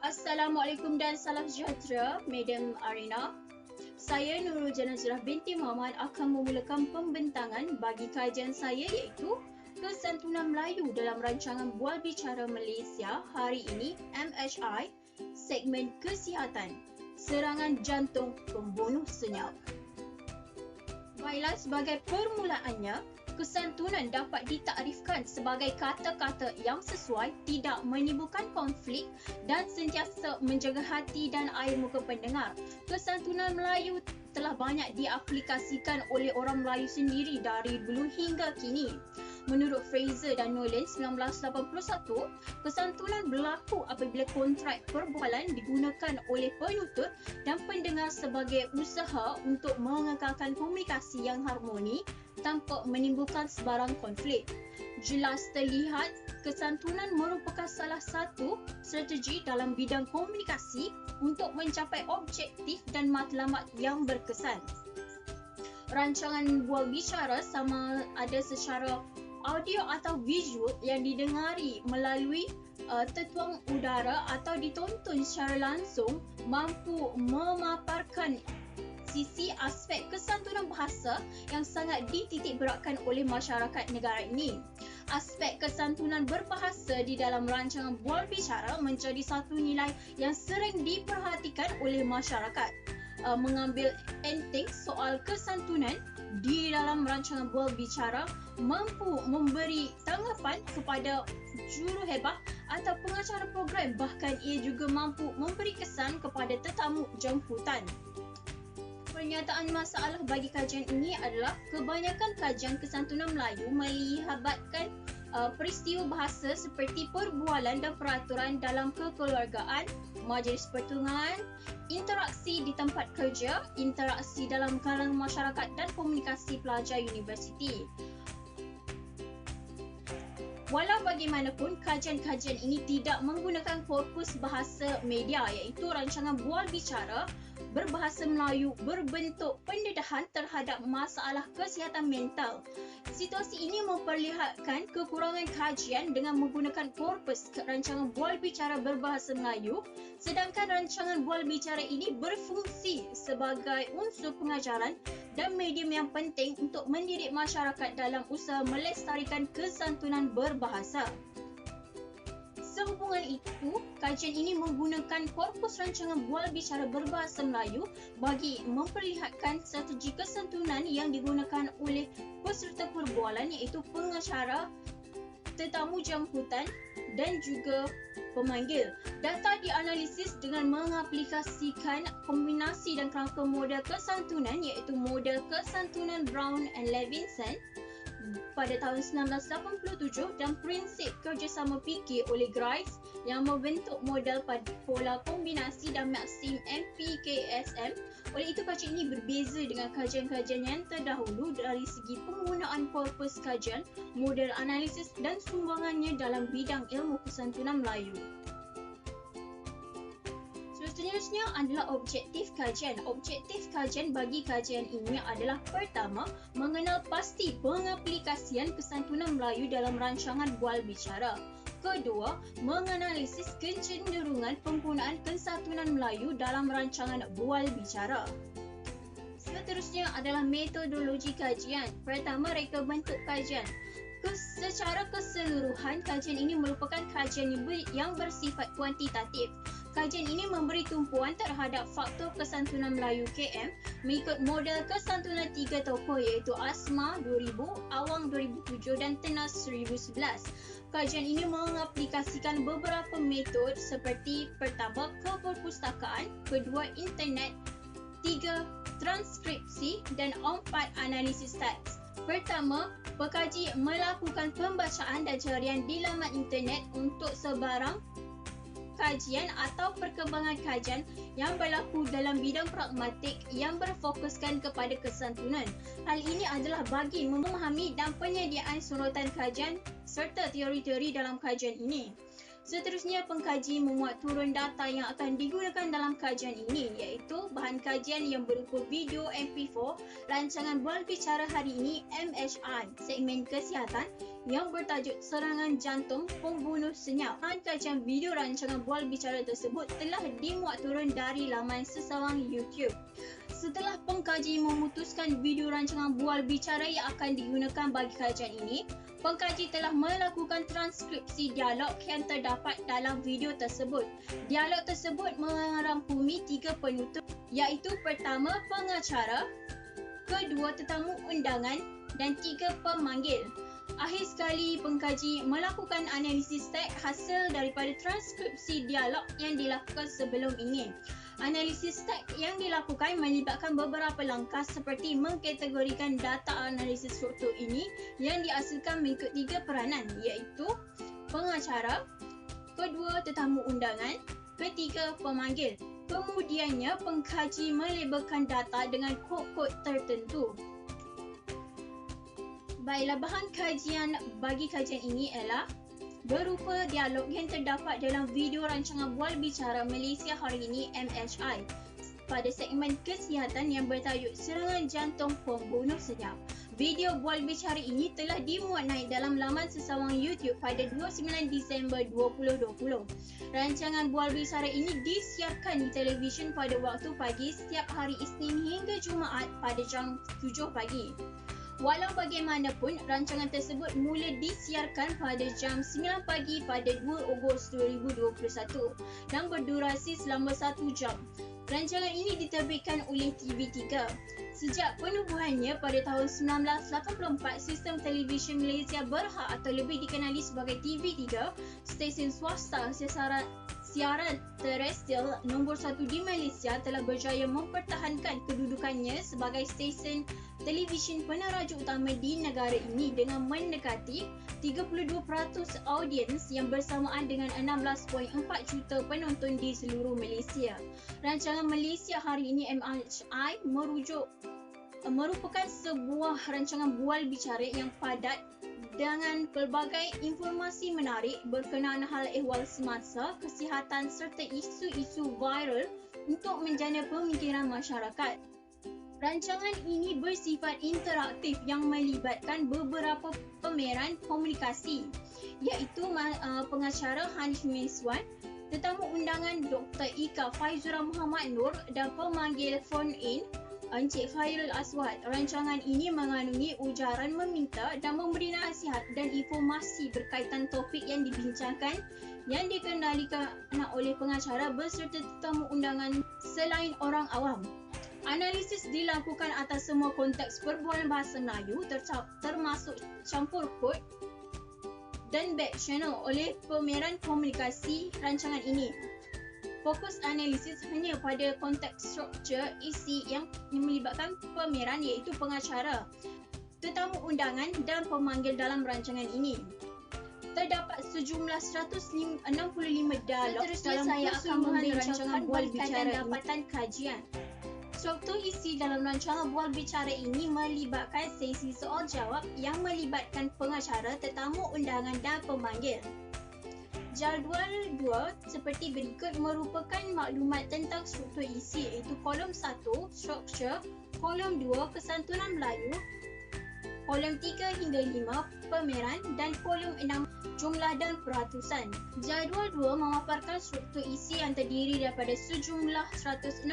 Assalamualaikum dan salam sejahtera, Madam Arina. Saya Nurul Janazrah binti Muhammad akan memulakan pembentangan bagi kajian saya iaitu Kesantunan Melayu dalam rancangan Bual Bicara Malaysia hari ini MHI, segmen kesihatan, serangan jantung pembunuh senyap. Baiklah, sebagai permulaannya, kesantunan dapat ditakrifkan sebagai kata-kata yang sesuai, tidak menimbulkan konflik dan sentiasa menjaga hati dan air muka pendengar. Kesantunan Melayu telah banyak diaplikasikan oleh orang Melayu sendiri dari dulu hingga kini. Menurut Fraser dan Nolan 1981, kesantunan berlaku apabila kontrak perbualan digunakan oleh penutur dan pendengar sebagai usaha untuk mengekalkan komunikasi yang harmoni tanpa menimbulkan sebarang konflik. Jelas terlihat, kesantunan merupakan salah satu strategi dalam bidang komunikasi untuk mencapai objektif dan matlamat yang berkesan. Rancangan bual bicara sama ada secara audio atau visual yang didengari melalui tertuang udara atau ditonton secara langsung mampu memaparkan sisi aspek kesantunan bahasa yang sangat dititikberatkan oleh masyarakat negara ini. Aspek kesantunan berbahasa di dalam rancangan bual bicara menjadi satu nilai yang sering diperhatikan oleh masyarakat. Mengambil enteng soal kesantunan di dalam rancangan bual bicara mampu memberi tanggapan kepada juruhebah atau pengacara program, bahkan ia juga mampu memberi kesan kepada tetamu jemputan. Pernyataan masalah bagi kajian ini adalah kebanyakan kajian kesantunan Melayu melibatkan peristiwa bahasa seperti perbualan dan peraturan dalam kekeluargaan, majlis pertunggangan, interaksi di tempat kerja, interaksi dalam kalangan masyarakat dan komunikasi pelajar universiti. Walau bagaimanapun, kajian-kajian ini tidak menggunakan korpus bahasa media iaitu rancangan bual bicara berbahasa Melayu berbentuk pendedahan terhadap masalah kesihatan mental. Situasi ini memperlihatkan kekurangan kajian dengan menggunakan korpus rancangan bual bicara berbahasa Melayu, sedangkan rancangan bual bicara ini berfungsi sebagai unsur pengajaran dan medium yang penting untuk mendidik masyarakat dalam usaha melestarikan kesantunan berbahasa. Sehubungan itu, kajian ini menggunakan korpus rancangan bual bicara berbahasa Melayu bagi memperlihatkan strategi kesantunan yang digunakan oleh peserta perbualan iaitu pengacara, tetamu jemputan dan juga pemanggil. Data dianalisis dengan mengaplikasikan kombinasi dan kerangka model kesantunan iaitu model kesantunan Brown and Levinson pada tahun 1987 dan prinsip kerjasama fikir oleh Grice yang membentuk model pada pola kombinasi dan Maxim MPKSM. Oleh itu, kajian ini berbeza dengan kajian-kajian yang terdahulu dari segi penggunaan korpus kajian, model analisis dan sumbangannya dalam bidang ilmu kesantunan Melayu. Seterusnya adalah objektif kajian. Objektif kajian bagi kajian ini adalah pertama, mengenal pasti pengaplikasian kesantunan Melayu dalam rancangan bual bicara. Kedua, menganalisis kecenderungan penggunaan kesantunan Melayu dalam rancangan bual bicara. Seterusnya adalah metodologi kajian. Pertama, reka bentuk kajian. Secara keseluruhan, kajian ini merupakan kajian yang bersifat kuantitatif. Kajian ini memberi tumpuan terhadap faktor kesantunan Melayu KM mengikut model kesantunan 3 tokoh iaitu Asma 2000, Awang 2007 dan Tenas 2011. Kajian ini mengaplikasikan beberapa metod seperti pertama, keperpustakaan, kedua, internet, tiga, transkripsi dan empat, analisis teks. Pertama, pekaji melakukan pembacaan dan carian di laman internet untuk sebarang kajian atau perkembangan kajian yang berlaku dalam bidang pragmatik yang berfokuskan kepada kesantunan. Hal ini adalah bagi memahami dan penyediaan sorotan kajian serta teori-teori dalam kajian ini. Seterusnya, pengkaji memuat turun data yang akan digunakan dalam kajian ini, iaitu bahan kajian yang berupa video MP4, rancangan bual bicara hari ini MHI, segmen kesihatan yang bertajuk serangan jantung pembunuh senyap. Bahan kajian video rancangan bual bicara tersebut telah dimuat turun dari laman sesawang YouTube. Setelah pengkaji memutuskan video rancangan bual bicara yang akan digunakan bagi kajian ini, pengkaji telah melakukan transkripsi dialog yang terdapat dalam video tersebut. Dialog tersebut merangkumi 3 penutur, iaitu pertama, pengacara, kedua, tetamu undangan dan 3, pemanggil. Akhir sekali, pengkaji melakukan analisis teks hasil daripada transkripsi dialog yang dilakukan sebelum ini. Analisis teks yang dilakukan melibatkan beberapa langkah seperti mengkategorikan data analisis struktur ini yang dihasilkan mengikut 3 peranan, iaitu pengacara, kedua, tetamu undangan, ketiga, pemanggil. Kemudiannya, pengkaji melabelkan data dengan kod-kod tertentu. Baiklah, bahan kajian bagi kajian ini ialah berupa dialog yang terdapat dalam video rancangan bual bicara Malaysia hari ini MHI pada segmen kesihatan yang bertajuk serangan jantung pembunuh senyap. Video bual bicara ini telah dimuat naik dalam laman sesawang YouTube pada 29 Disember 2020. Rancangan bual bicara ini disiarkan di televisyen pada waktu pagi setiap hari Isnin hingga Jumaat pada jam 7 pagi. Walau bagaimanapun, rancangan tersebut mula disiarkan pada jam 9 pagi pada 2 Ogos 2021 dan berdurasi selama 1 jam. Rancangan ini diterbitkan oleh TV3. Sejak penubuhannya pada tahun 1984, sistem televisyen Malaysia Berhad atau lebih dikenali sebagai TV3, stesen swasta siaran terestrial nombor 1 di Malaysia telah berjaya mempertahankan kedudukannya sebagai stesen televisyen peneraju utama di negara ini dengan mendekati 32% audiens yang bersamaan dengan 16.4 juta penonton di seluruh Malaysia. Rancangan Malaysia hari ini MHI merupakan sebuah rancangan bual bicara yang padat dengan pelbagai informasi menarik berkenaan hal ehwal semasa, kesihatan serta isu-isu viral untuk menjana pemikiran masyarakat. Rancangan ini bersifat interaktif yang melibatkan beberapa pemeran komunikasi, iaitu pengacara Hanif Miswan, tetamu undangan Dr. Ika Faizura Muhammad Nur dan pemanggil phone-in Encik Khairul Aswad. Rancangan ini mengandungi ujaran meminta dan memberi nasihat dan informasi berkaitan topik yang dibincangkan yang dikendalikan oleh pengacara beserta tetamu undangan selain orang awam. Analisis dilakukan atas semua konteks perbualan bahasa Melayu termasuk campur kod dan back channel oleh pemeran komunikasi rancangan ini. Fokus analisis hanya pada konteks struktur isi yang melibatkan pemeran iaitu pengacara, tetamu undangan dan pemanggil dalam rancangan ini. Terdapat sejumlah 165 dialog dalam keseluruhan rancangan bual bicara dapatan kajian. Struktur isi dalam rancangan bual bicara ini melibatkan sesi soal jawab yang melibatkan pengacara, tetamu undangan dan pemanggil. Jadual 2 seperti berikut merupakan maklumat tentang struktur isi iaitu kolom 1 struktur, kolom 2 kesantunan Melayu, kolom 3 hingga 5 pemeran dan kolom 6 jumlah dan peratusan. Jadual 2 memaparkan struktur isi yang terdiri daripada sejumlah 165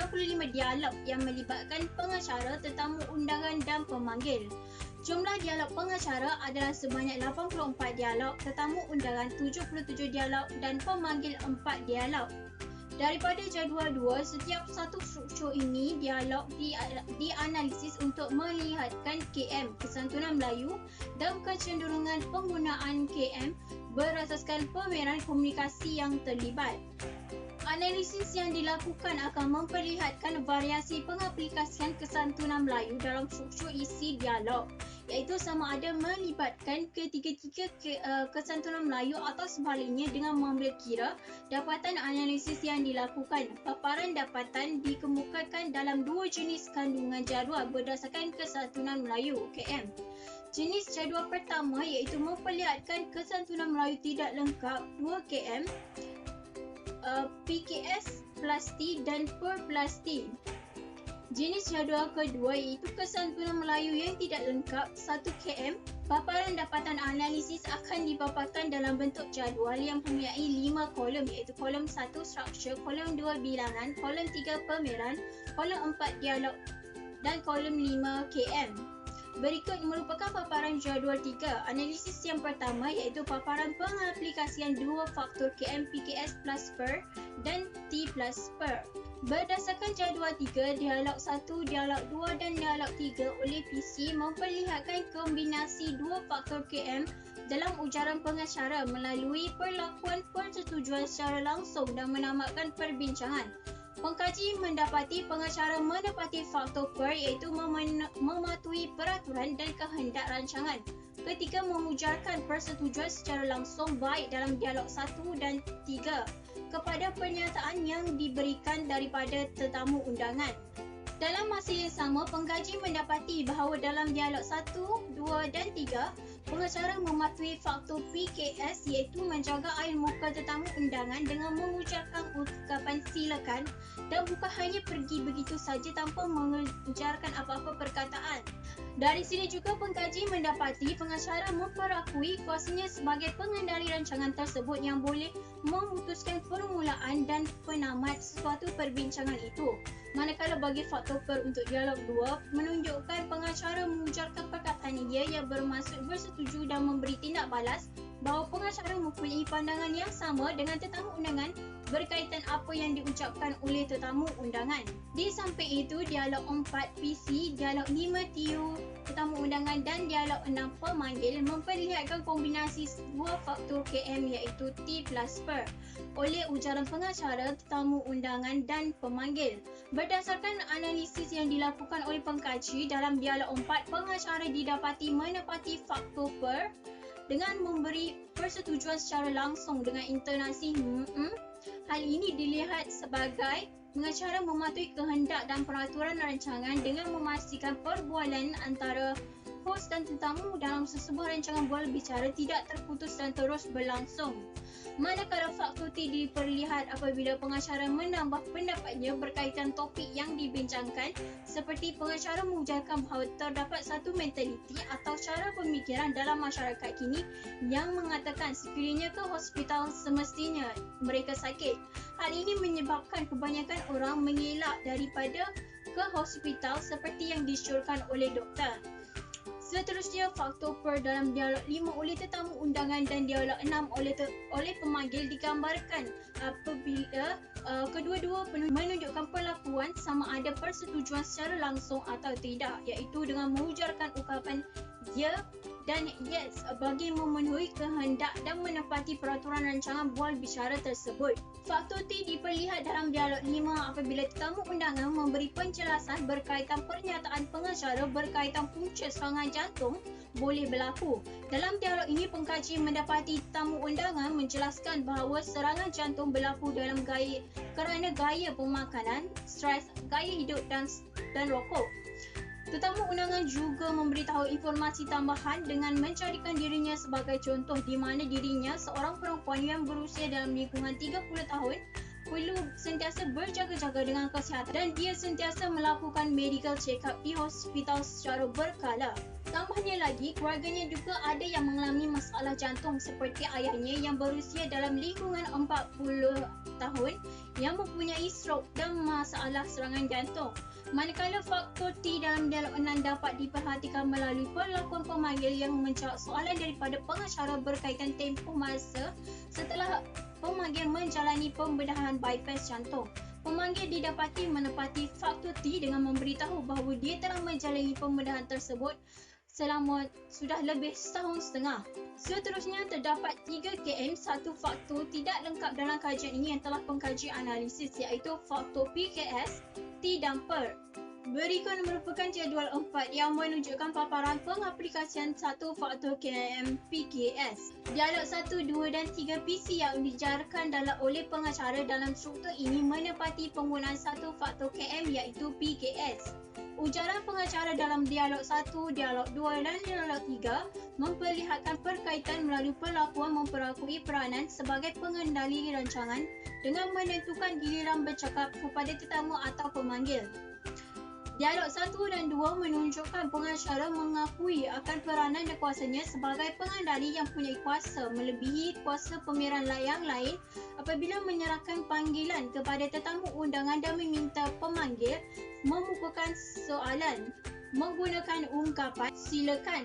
dialog yang melibatkan pengacara, tetamu undangan dan pemanggil. Jumlah dialog pengacara adalah sebanyak 84 dialog, tetamu undangan 77 dialog dan pemanggil 4 dialog. Daripada jadual 2, setiap satu struktur ini dialog dianalisis untuk melihatkan KM, kesantunan Melayu dan kecenderungan penggunaan KM berasaskan pemeran komunikasi yang terlibat. Analisis yang dilakukan akan memperlihatkan variasi pengaplikasian kesantunan Melayu dalam struktur isi dialog, iaitu sama ada melibatkan ketiga-tiga kesantunan Melayu atau sebaliknya dengan mengambil kira dapatan analisis yang dilakukan. Paparan dapatan dikemukakan dalam dua jenis kandungan jadual berdasarkan kesantunan Melayu, KM. Jenis jadual pertama iaitu memperlihatkan kesantunan Melayu tidak lengkap 2km, PKS plus T dan per plus T. Jenis jadual kedua iaitu kesantunan Melayu yang tidak lengkap 1km. Paparan dapatan analisis akan dipaparkan dalam bentuk jadual yang mempunyai 5 kolom iaitu kolom 1 struktur, kolom 2 bilangan, kolom 3 pemeran, kolom 4 dialog dan kolom 5km. Berikut merupakan paparan jadual 3. Analisis yang pertama iaitu paparan pengaplikasian dua faktor KM, PKS plus per dan T plus per. Berdasarkan jadual 3, dialog 1, dialog 2 dan dialog 3 oleh PC memperlihatkan kombinasi dua faktor KM dalam ujaran pengacara melalui perlakuan persetujuan secara langsung dan menamatkan perbincangan. Pengkaji mendapati pengacara menepati faktor per iaitu mematuhi peraturan dan kehendak rancangan ketika mengujarkan persetujuan secara langsung baik dalam dialog 1 dan 3 kepada pernyataan yang diberikan daripada tetamu undangan. Dalam masa yang sama, pengkaji mendapati bahawa dalam dialog 1, 2 dan 3, pengacara mematuhi faktor PKS iaitu menjaga air muka tetamu undangan dengan mengucapkan ungkapan silakan dan bukan hanya pergi begitu saja tanpa mengujarkan apa-apa perkataan. Dari sini juga pengkaji mendapati pengacara memperakui kuasanya sebagai pengendali rancangan tersebut yang boleh memutuskan permulaan dan penamat sesuatu perbincangan itu. Manakala bagi faktor per untuk dialog 2 menunjukkan pengacara mengujarkan perkataan ia yang bermaksud bersetuju dan memberi tindak balas bahawa pengacara mempunyai pandangan yang sama dengan tetamu undangan berkaitan apa yang diucapkan oleh tetamu undangan. Di samping itu, dialog 4 PC, dialog 5 TU tetamu undangan dan dialog 6 pemanggil memperlihatkan kombinasi dua faktor KM iaitu T plus per oleh ujaran pengacara, tetamu undangan dan pemanggil. Berdasarkan analisis yang dilakukan oleh pengkaji dalam dialog 4, pengacara didapati menepati faktor per dengan memberi persetujuan secara langsung dengan intonasi Hal ini dilihat sebagai pengacara mematuhi kehendak dan peraturan rancangan dengan memastikan perbualan antara hos dan tetamu dalam sesebuah rancangan bual bicara tidak terputus dan terus berlangsung. Manakala faktor T diperlihat apabila pengacara menambah pendapatnya berkaitan topik yang dibincangkan, seperti pengacara mengujarkan bahawa terdapat satu mentaliti atau cara pemikiran dalam masyarakat kini yang mengatakan sekiranya ke hospital semestinya mereka sakit. Hal ini menyebabkan kebanyakan orang mengelak daripada ke hospital seperti yang disyorkan oleh doktor. Seterusnya, faktor per dalam dialog 5 oleh tetamu undangan dan dialog 6 oleh pemanggil digambarkan apabila kedua-dua menunjukkan perlakuan sama ada persetujuan secara langsung atau tidak, iaitu dengan mengujarkan ungkapan ya dan yes bagi memenuhi kehendak dan menepati peraturan rancangan bual bicara tersebut. Faktor T diperlihat dalam dialog 5 apabila tetamu undangan memberi penjelasan berkaitan pernyataan pengacara berkaitan punca serangan jantung boleh berlaku. Dalam dialog ini, pengkaji mendapati tetamu undangan menjelaskan bahawa serangan jantung berlaku kerana gaya pemakanan, stres, gaya hidup dan rokok. Tetamu undangan juga memberitahu informasi tambahan dengan mencarikan dirinya sebagai contoh di mana dirinya seorang perempuan yang berusia dalam lingkungan 30 tahun perlu sentiasa berjaga-jaga dengan kesihatan dan dia sentiasa melakukan medical check-up di hospital secara berkala. Tambahnya lagi, keluarganya juga ada yang mengalami masalah jantung seperti ayahnya yang berusia dalam lingkungan 40 tahun yang mempunyai stroke dan masalah serangan jantung. Manakala faktor T dalam dialog 6 dapat diperhatikan melalui perlakuan pemanggil yang menjawab soalan daripada pengacara berkaitan tempoh masa setelah pemanggil menjalani pembedahan bypass jantung. Pemanggil didapati menepati faktor T dengan memberitahu bahawa dia telah menjalani pembedahan tersebut selama sudah lebih setahun setengah. Seterusnya, terdapat 3km satu faktor tidak lengkap dalam kajian ini yang telah pengkaji analisis iaitu faktor PKS, T dan per. Berikut merupakan jadual 4 yang menunjukkan paparan pengaplikasian 1 faktor KM PKS. Dialog 1, 2 dan 3 PC yang dijarkan oleh pengacara dalam struktur ini menepati penggunaan 1 faktor KM iaitu PKS. Ujaran pengacara dalam dialog 1, dialog 2 dan dialog 3 memperlihatkan perkaitan melalui pelakuan memperakui peranan sebagai pengendali rancangan dengan menentukan giliran bercakap kepada tetamu atau pemanggil. Dialog 1 dan 2 menunjukkan pengacara mengakui akan peranan dan kuasanya sebagai pengendali yang punya kuasa melebihi kuasa pemeran yang lain apabila menyerahkan panggilan kepada tetamu undangan dan meminta pemanggil memukakan soalan menggunakan ungkapan silakan.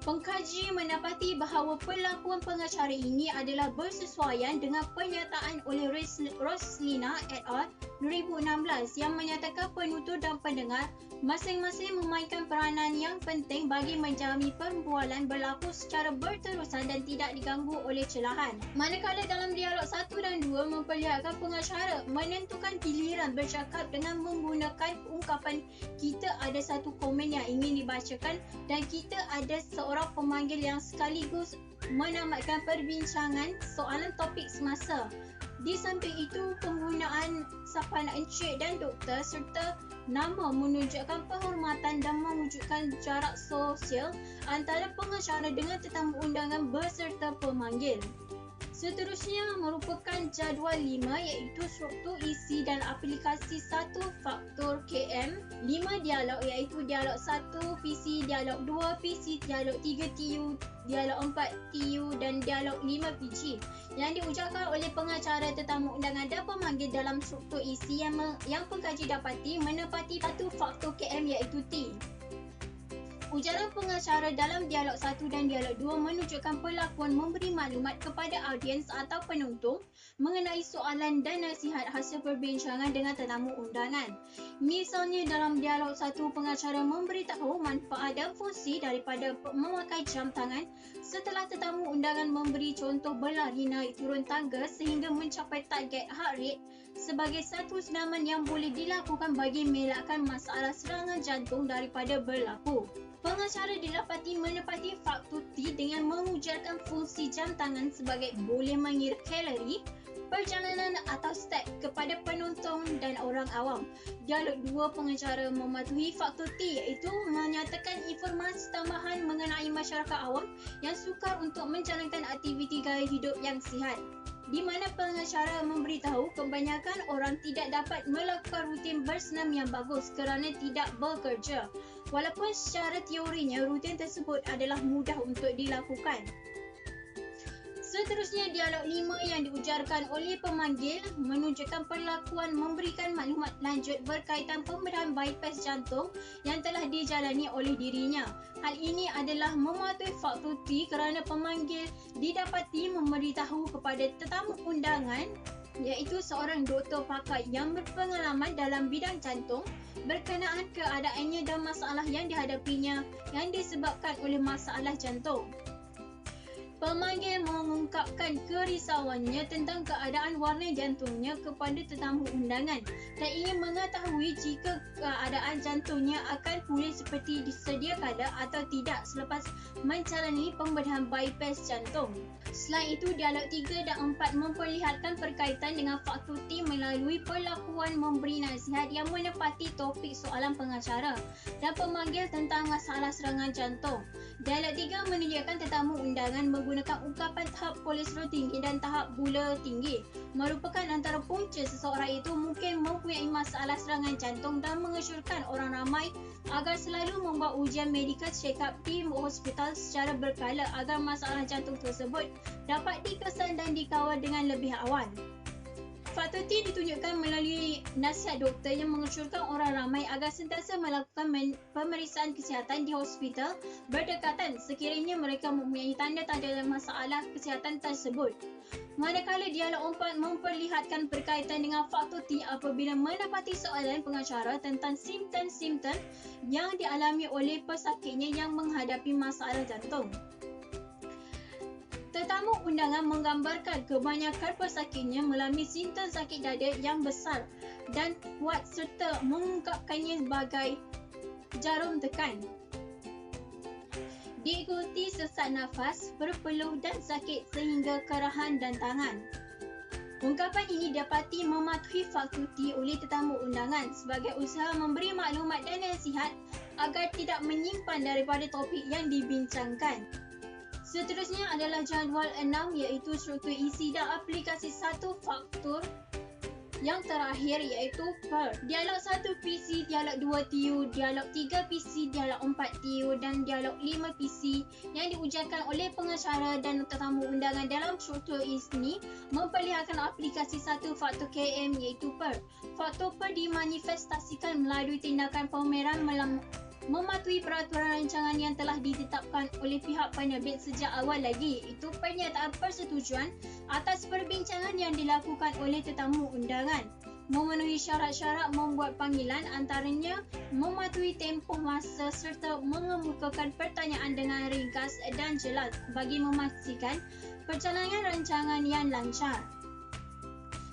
Pengkaji mendapati bahawa perlakuan pengacara ini adalah bersesuaian dengan pernyataan oleh Roslina et al. 2016 yang menyatakan penutur dan pendengar masing-masing memainkan peranan yang penting bagi menjami perbualan berlaku secara berterusan dan tidak diganggu oleh celahan. Manakala dalam dialog 1 dan 2 memperlihatkan pengacara menentukan giliran bercakap dengan menggunakan ungkapan kita ada satu komen yang ingin dibacakan dan kita ada seorang pemanggil yang sekaligus menamatkan perbincangan soalan topik semasa. Di samping itu, penggunaan sapaan encik dan doktor serta nama menunjukkan penghormatan dan mewujudkan jarak sosial antara pengacara dengan tetamu undangan beserta pemanggil. Seterusnya merupakan jadual 5 iaitu struktur isi dan aplikasi 1 faktor KM, 5 dialog iaitu dialog 1 PC, dialog 2 PC, dialog 3 TU, dialog 4 TU dan dialog 5 PG yang diujarkan oleh pengacara tetamu undangan dan pemanggil dalam struktur isi yang pengkaji dapati menepati 1 faktor KM iaitu T. Ujaran pengacara dalam dialog 1 dan dialog 2 menunjukkan perlakuan memberi maklumat kepada audiens atau penonton mengenai soalan dan nasihat hasil perbincangan dengan tetamu undangan. Misalnya dalam dialog 1, pengacara memberitahu manfaat dan fungsi daripada memakai jam tangan setelah tetamu undangan memberi contoh berlari naik turun tangga sehingga mencapai target heart rate sebagai satu senaman yang boleh dilakukan bagi melakkan masalah serangan jantung daripada berlaku. Pengacara didapati menepati faktor T dengan mengujarkan fungsi jam tangan sebagai boleh mengira kalori, perjalanan atau step kepada penonton dan orang awam. Dialog 2 pengacara mematuhi faktor T iaitu menyatakan informasi tambahan mengenai masyarakat awam yang sukar untuk menjalankan aktiviti gaya hidup yang sihat. Di mana pengacara memberitahu kebanyakan orang tidak dapat melakukan rutin bersenam yang bagus kerana tidak bekerja, walaupun secara teorinya rutin tersebut adalah mudah untuk dilakukan. Seterusnya dialog 5 yang diujarkan oleh pemanggil menunjukkan perlakuan memberikan maklumat lanjut berkaitan pembedahan bypass jantung yang telah dijalani oleh dirinya. Hal ini adalah mematuhi faktor T kerana pemanggil didapati memberitahu kepada tetamu undangan iaitu seorang doktor pakar yang berpengalaman dalam bidang jantung berkenaan keadaannya dan masalah yang dihadapinya yang disebabkan oleh masalah jantung. Pemanggil mengungkapkan kerisauannya tentang keadaan warna jantungnya kepada tetamu undangan dan ingin mengetahui jika keadaan jantungnya akan pulih seperti sedia kala atau tidak selepas menjalani pembedahan bypass jantung. Selain itu, dialog 3 dan 4 memperlihatkan perkaitan dengan faktor T melalui perlakuan memberi nasihat yang menepati topik soalan pengacara dan pemanggil tentang masalah serangan jantung. Dialog 3 menunjukkan tetamu undangan menggunakan ungkapan tahap kolesterol tinggi dan tahap gula tinggi merupakan antara punca seseorang itu mungkin mempunyai masalah serangan jantung dan mengesyorkan orang ramai agar selalu membuat ujian medical check-up di hospital secara berkala agar masalah jantung tersebut dapat dikesan dan dikawal dengan lebih awal. Faktor T ditunjukkan melalui nasihat doktor yang mengesyorkan orang ramai agar sentiasa melakukan pemeriksaan kesihatan di hospital berdekatan sekiranya mereka mempunyai tanda-tanda masalah kesihatan tersebut. Manakala dialog 4 memperlihatkan berkaitan dengan faktor T apabila mendapati soalan pengacara tentang simptom-simptom yang dialami oleh pesakitnya yang menghadapi masalah jantung. Tetamu undangan menggambarkan kebanyakan pesakitnya mengalami simptom sakit dada yang besar dan kuat serta mengungkapkannya sebagai jarum tekan. Diikuti sesak nafas, berpeluh dan sakit sehingga kerahan dan tangan. Ungkapan ini dapati mematuhi fakulti oleh tetamu undangan sebagai usaha memberi maklumat dan nasihat agar tidak menyimpan daripada topik yang dibincangkan. Seterusnya adalah jadual 6 iaitu struktur isi dan aplikasi satu faktor. Yang terakhir iaitu per. Dialog 1 PC, dialog 2 TU, dialog 3 PC, dialog 4 TU dan dialog 5 PC yang diujarkan oleh pengacara dan tetamu undangan dalam struktur ini memperlihatkan aplikasi satu faktor KM iaitu per. Faktor per dimanifestasikan melalui tindakan pameran mematuhi peraturan rancangan yang telah ditetapkan oleh pihak penerbit sejak awal lagi, iaitu pernyataan persetujuan atas perbincangan yang dilakukan oleh tetamu undangan, memenuhi syarat-syarat membuat panggilan antaranya mematuhi tempoh masa serta mengemukakan pertanyaan dengan ringkas dan jelas bagi memastikan perjalanan rancangan yang lancar.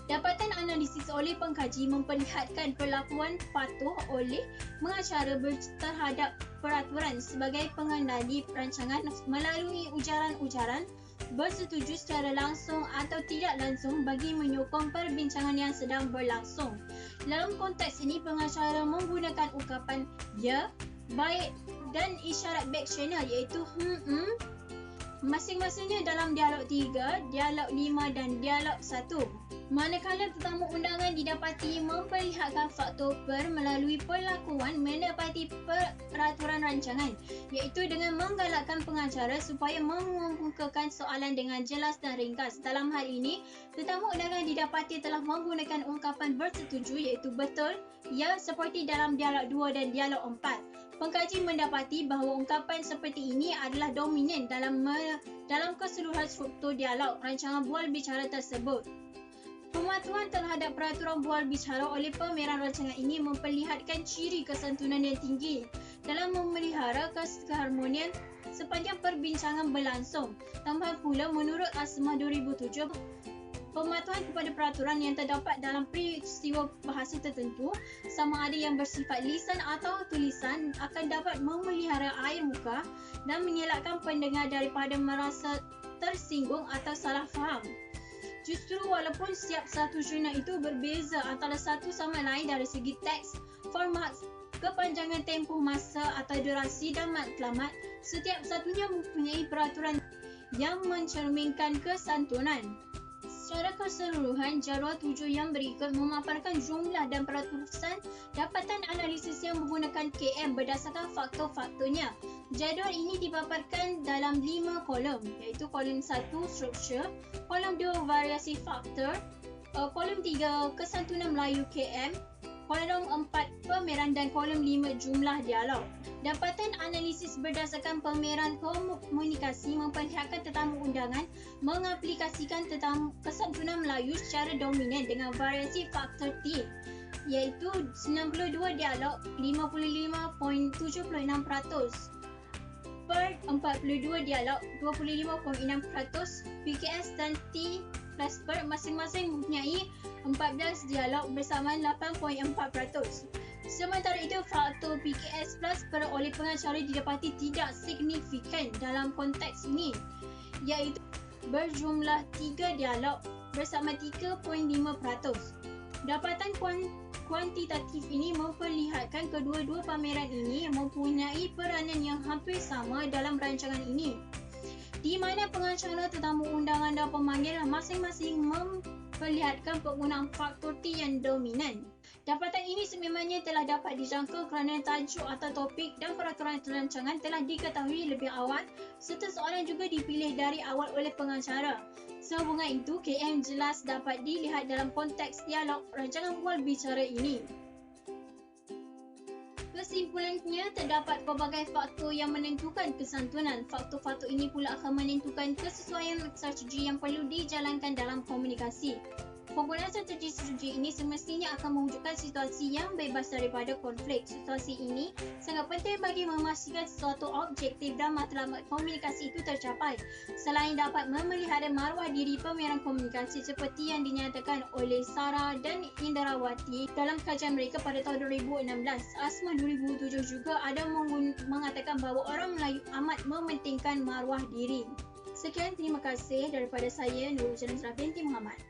Dapatan analisis oleh pengkaji memperlihatkan perlakuan patuh oleh pengacara terhadap peraturan sebagai pengendali rancangan melalui ujaran-ujaran bersetuju secara langsung atau tidak langsung bagi menyokong perbincangan yang sedang berlangsung. Dalam konteks ini, pengacara menggunakan ungkapan ya, baik dan isyarat back channel iaitu masing-masingnya dalam dialog 3, dialog 5 dan dialog 1. Manakala tetamu undangan didapati memperlihatkan faktor per melalui perlakuan mendapati peraturan rancangan iaitu dengan menggalakkan pengacara supaya mengemukakan soalan dengan jelas dan ringkas. Dalam hal ini, tetamu undangan didapati telah menggunakan ungkapan bersetuju iaitu betul, ya seperti dalam dialog 2 dan dialog 4. Pengkaji mendapati bahawa ungkapan seperti ini adalah dominan dalam keseluruhan struktur dialog rancangan bual bicara tersebut. Pematuhan terhadap peraturan bual bicara oleh pemeran rancangan ini memperlihatkan ciri kesantunan yang tinggi dalam memelihara keharmonian sepanjang perbincangan berlangsung. Tambah pula, menurut Asma 2007, pematuhan kepada peraturan yang terdapat dalam peristiwa bahasa tertentu, sama ada yang bersifat lisan atau tulisan, akan dapat memelihara air muka dan mengelakkan pendengar daripada merasa tersinggung atau salah faham. Justru walaupun setiap satu jurnal itu berbeza antara satu sama lain dari segi teks, format, kepanjangan tempoh masa atau durasi dan matlamat, setiap satunya mempunyai peraturan yang mencerminkan kesantunan. Secara keseluruhan, jadual 7 yang berikut memaparkan jumlah dan peratusan dapatan analisis yang menggunakan KM berdasarkan faktor-faktornya. Jadual ini dipaparkan dalam 5 kolom iaitu kolom 1 struktur, kolom 2 variasi faktor, kolom 3 kesantunan Melayu KM, kolom 4 pemeran dan kolom 5 jumlah dialog. Dapatan analisis berdasarkan pemeran komunikasi memperlihatkan tetamu undangan mengaplikasikan kesantunan Melayu secara dominan dengan variasi faktor T iaitu 92 dialog 55.76%, per 42 dialog 25.6%, PKS dan T plus per masing-masing mempunyai 14 dialog bersamaan 8.4%. Sementara itu, faktor PKS plus per oleh pengacara didapati tidak signifikan dalam konteks ini iaitu berjumlah 3 dialog bersama 3.5%. Dapatan kuantitatif ini memperlihatkan kedua-dua pameran ini mempunyai peranan yang hampir sama dalam rancangan ini, di mana pengacara, tetamu undangan dan pemanggil masing-masing memperlihatkan penggunaan faktor T yang dominan. Dapatan ini sememangnya telah dapat dijangka kerana tajuk atau topik dan peraturan rancangan telah diketahui lebih awal serta soalan juga dipilih dari awal oleh pengacara. Sehubungan itu, KM jelas dapat dilihat dalam konteks dialog rancangan bual bicara ini. Kesimpulannya, terdapat pelbagai faktor yang menentukan kesantunan. Faktor-faktor ini pula akan menentukan kesesuaian strategi yang perlu dijalankan dalam komunikasi. Penggunaan strategi-strategi ini semestinya akan mewujudkan situasi yang bebas daripada konflik. Situasi ini sangat penting bagi memastikan sesuatu objektif dan matlamat komunikasi itu tercapai. Selain dapat memelihara maruah diri pemeliharaan komunikasi seperti yang dinyatakan oleh Sarah dan Indrawati dalam kajian mereka pada tahun 2016, Asma 2007 juga ada mengatakan bahawa orang Melayu amat mementingkan maruah diri. Sekian, terima kasih daripada saya, Nurul Jalan Binti Muhammad.